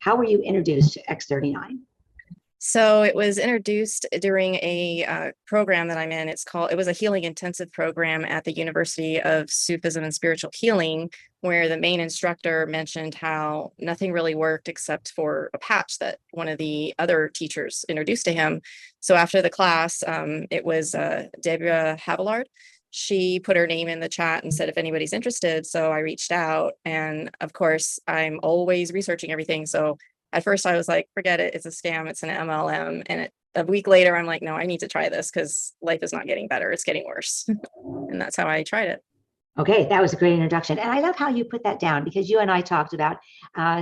How were you introduced to X39? So it was introduced during a program that I'm in. It was a healing intensive program at the University of Sufism and Spiritual Healing, where the main instructor mentioned how nothing really worked except for a patch that one of the other teachers introduced to him. So after the class, it was Deborah Havillard. She put her name in the chat and said, if anybody's interested. So I reached out, and of course, I'm always researching everything. So at first I was like, forget it. It's a scam. It's an MLM. And a week later, I'm like, no, I need to try this because life is not getting better. It's getting worse. And that's how I tried it. Okay, that was a great introduction. And I love how you put that down because you and I talked about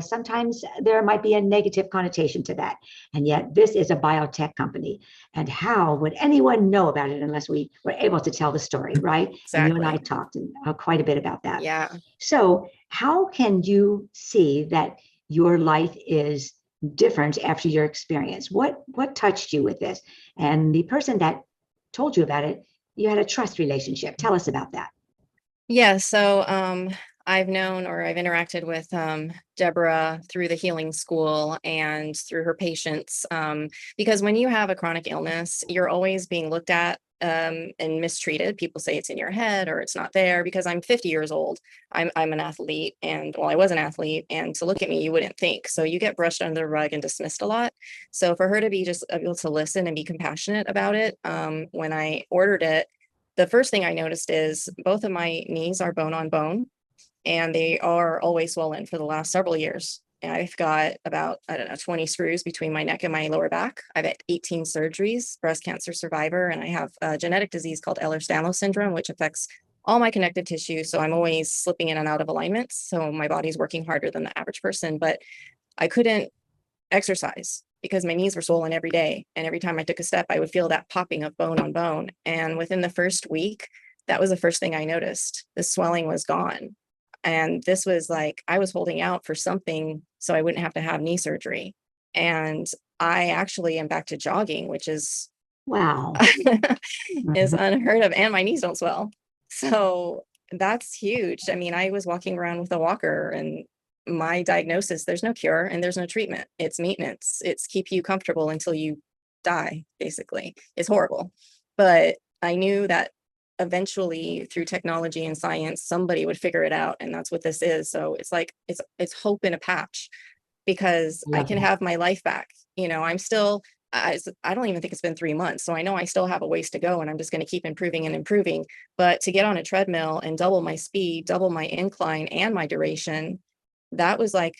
sometimes there might be a negative connotation to that. And yet this is a biotech company. And how would anyone know about it unless we were able to tell the story, right? Exactly. And you and I talked quite a bit about that. Yeah. So how can you see that your life is different after your experience? What touched you with this? And the person that told you about it, you had a trust relationship. Tell us about that. Yeah, so I've interacted with Deborah through the healing school and through her patients, because when you have a chronic illness, you're always being looked at and mistreated. People say it's in your head or it's not there because I'm 50 years old. I'm an athlete, and well, I was an athlete, and to look at me, you wouldn't think. So you get brushed under the rug and dismissed a lot. So for her to be just able to listen and be compassionate about it, when I ordered it, the first thing I noticed is both of my knees are bone on bone, and they are always swollen for the last several years. And I've got about, I don't know, 20 screws between my neck and my lower back. I've had 18 surgeries, breast cancer survivor, and I have a genetic disease called Ehlers Danlos syndrome, which affects all my connective tissue. So I'm always slipping in and out of alignments. So my body's working harder than the average person, but I couldn't exercise because my knees were swollen every day. And every time I took a step, I would feel that popping of bone on bone. And within the first week, that was the first thing I noticed. The swelling was gone. And this was like, I was holding out for something so I wouldn't have to have knee surgery. And I actually am back to jogging, which is Wow. is Mhm. unheard of. And my knees don't swell. So that's huge. I mean, I was walking around with a walker, and my diagnosis, there's no cure and there's no treatment. It's maintenance. It's keep you comfortable until you die, basically. It's horrible. But I knew that eventually through technology and science, somebody would figure it out. And that's what this is. So it's like it's hope in a patch, because I Love can that. have my life back. I'm still I don't even think it's been 3 months. So I know I still have a ways to go, and I'm just going to keep improving and improving. But to get on a treadmill and double my speed, double my incline and my duration, that was like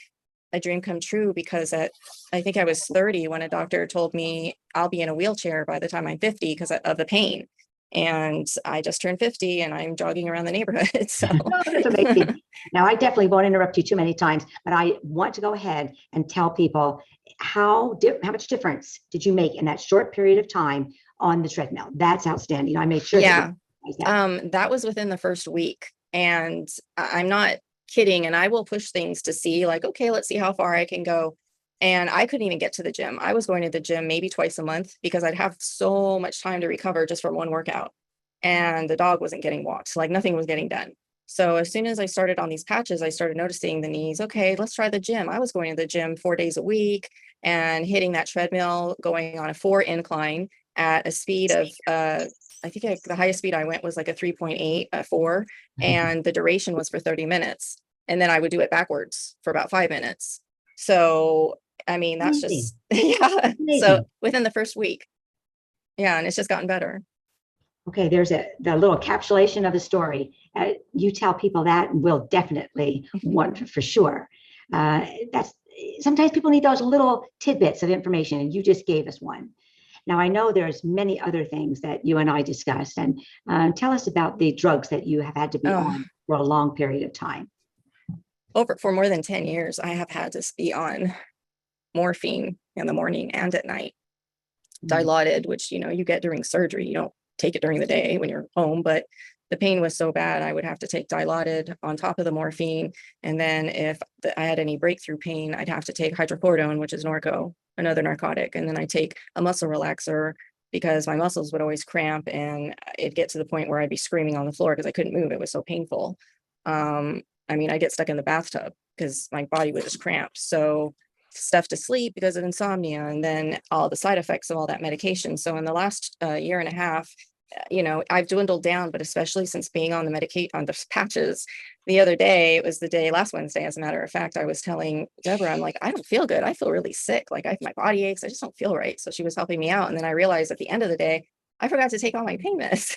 a dream come true, because I think I was 30 when a doctor told me I'll be in a wheelchair by the time I'm 50 because of the pain. And I just turned 50 and I'm jogging around the neighborhood. So Oh, that's amazing. Now, I definitely won't interrupt you too many times, but I want to go ahead and tell people how much difference did you make in that short period of time on the treadmill? That's outstanding. I made sure that yeah, that. that was within the first week. And I'm not kidding. And I will push things to see, like, okay, let's see how far I can go. And I couldn't even get to the gym. I was going to the gym maybe twice a month because I'd have so much time to recover just from one workout. And the dog wasn't getting walked. Like nothing was getting done. So as soon as I started on these patches, I started noticing the knees. Okay, let's try the gym. I was going to the gym 4 days a week and hitting that treadmill, going on a 4 incline at a speed of I think the highest speed I went was like a 3.8 at 4, and the duration was for 30 minutes. And then I would do it backwards for about 5 minutes. So, I mean, that's Amazing. just, yeah. So Amazing. within the first week, yeah, and it's just gotten better. Okay, there's the little capsulation of the story. You tell people that, and we'll definitely want for sure. That's sometimes people need those little tidbits of information, and you just gave us one. Now, I know there's many other things that you and I discussed, and tell us about the drugs that you have had to be Oh, on for a long period of time. over for more than 10 years, I have had to be on morphine in the morning and at night. Mm. Dilaudid, which, you get during surgery. You don't take it during the day when you're home, but the pain was so bad, I would have to take Dilaudid on top of the morphine. And then if I had any breakthrough pain, I'd have to take hydrocodone, which is Norco, another narcotic. And then I take a muscle relaxer because my muscles would always cramp, and it'd get to the point where I'd be screaming on the floor because I couldn't move. It was so painful. I mean, I get stuck in the bathtub because my body would just cramp. So stuff to sleep because of insomnia, and then all the side effects of all that medication. So in the last year and a half, I've dwindled down, but especially since being on the patches. The other day, it was the day last Wednesday, as a matter of fact, I was telling Deborah, I'm like, I don't feel good. I feel really sick. Like my body aches. I just don't feel right. So she was helping me out. And then I realized at the end of the day, I forgot to take all my pain meds.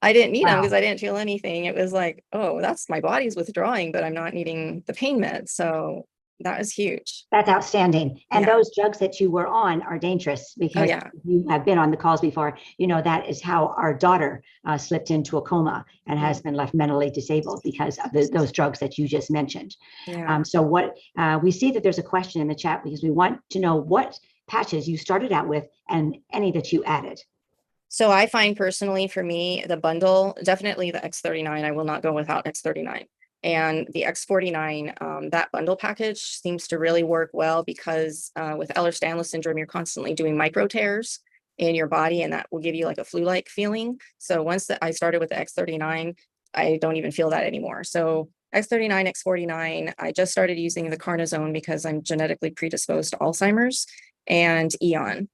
I didn't need them because Wow. I didn't feel anything. It was like, oh, that's my body's withdrawing, but I'm not needing the pain meds. So that was huge. That's outstanding. And Yeah. those drugs that you were on are dangerous Oh, because yeah. you have been on the calls before. That is how our daughter slipped into a coma and has been left mentally disabled because of those drugs that you just mentioned. Yeah. So what we see that there's a question in the chat because we want to know what patches you started out with and any that you added. So I find personally for me, the bundle, definitely the X39. I will not go without X39. And the X49, that bundle package seems to really work well because with Ehlers Danlos syndrome, you're constantly doing micro tears in your body, and that will give you like a flu-like feeling. So once I started with the X39, I don't even feel that anymore. So X39, X49, I just started using the Carnazone because I'm genetically predisposed to Alzheimer's, and Eon.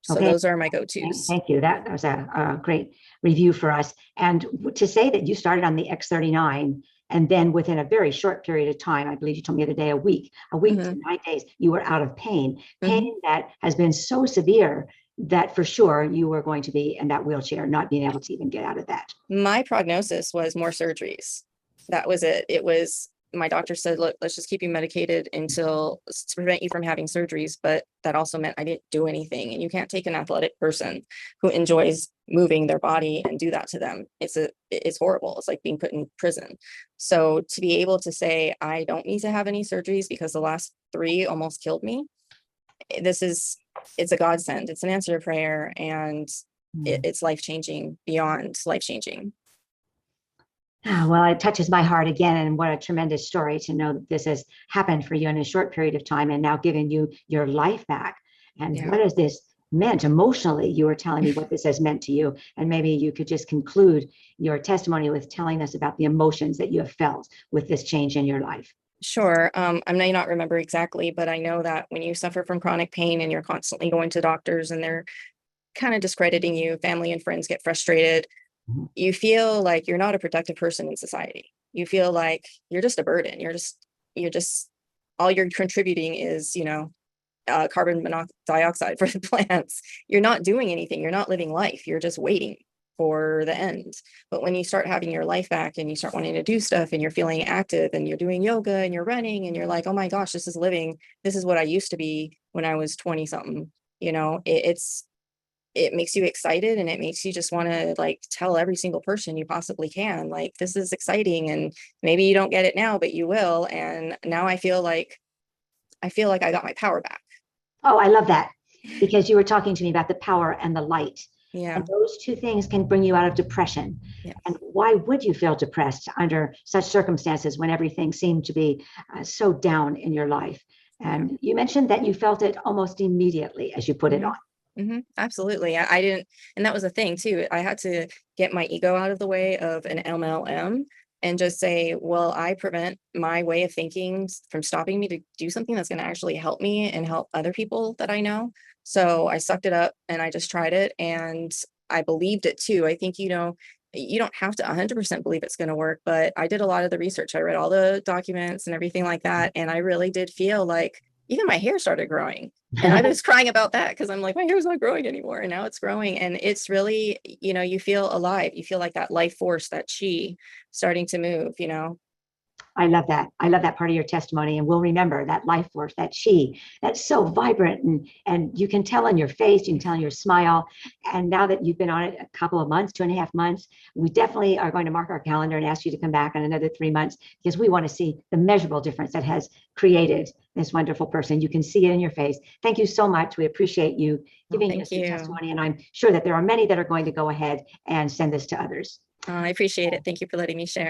So Okay. those are my go-tos. Thank you. That was a great review for us. And to say that you started on the X39 and then within a very short period of time, I believe you told me the other day, a week to 9 days, you were out of pain that has been so severe that for sure you were going to be in that wheelchair, not being able to even get out of that. My prognosis was more surgeries. That was it. It was, my doctor said, look, let's just keep you medicated to prevent you from having surgeries. But that also meant I didn't do anything. And you can't take an athletic person who enjoys moving their body and do that to them. It's horrible. It's like being put in prison. So to be able to say, I don't need to have any surgeries because the last 3 almost killed me. It's a godsend. It's an answer to prayer, and it's life-changing, beyond life-changing. Well, it touches my heart again, and what a tremendous story to know that this has happened for you in a short period of time and now giving you your life back. And what has this meant emotionally? You were telling me what this has meant to you, and maybe you could just conclude your testimony with telling us about the emotions that you have felt with this change in your life. Sure. I may not remember exactly, but I know that when you suffer from chronic pain and you're constantly going to doctors and they're kind of discrediting you, family and friends get frustrated. You feel like you're not a productive person in society. You feel like you're just a burden. You're just all you're contributing is, carbon dioxide for the plants. You're not doing anything. You're not living life. You're just waiting for the end. But when you start having your life back and you start wanting to do stuff and you're feeling active and you're doing yoga and you're running and you're like, oh my gosh, this is living. This is what I used to be when I was 20 something. It makes you excited, and it makes you just want to like tell every single person you possibly can, like, this is exciting, and maybe you don't get it now, but you will. And now I feel like I got my power back. Oh, I love that, because you were talking to me about the power and the light. Yeah. And those two things can bring you out of depression. Yes. And why would you feel depressed under such circumstances when everything seemed to be so down in your life? And you mentioned that you felt it almost immediately as you put it on. Absolutely. I didn't, and that was the thing too. I had to get my ego out of the way of an MLM and just say, well, I prevent my way of thinking from stopping me to do something that's going to actually help me and help other people that I know. So I sucked it up and I just tried it, and I believed it too. I think, you don't have to 100% believe it's going to work, but I did a lot of the research. I read all the documents and everything like that. And I really did feel like even my hair started growing. And I was crying about that because I'm like, my hair's not growing anymore. And now it's growing. And it's really, you feel alive. You feel like that life force, that chi starting to move. I love that. I love that part of your testimony. And we'll remember that life force, that chi, that's so vibrant. And you can tell in your face, you can tell in your smile. And now that you've been on it a couple of months, 2.5 months, we definitely are going to mark our calendar and ask you to come back in another 3 months, because we want to see the measurable difference that has created this wonderful person. You can see it in your face. Thank you so much. We appreciate you giving us your testimony. And I'm sure that there are many that are going to go ahead and send this to others. I appreciate it. Thank you for letting me share.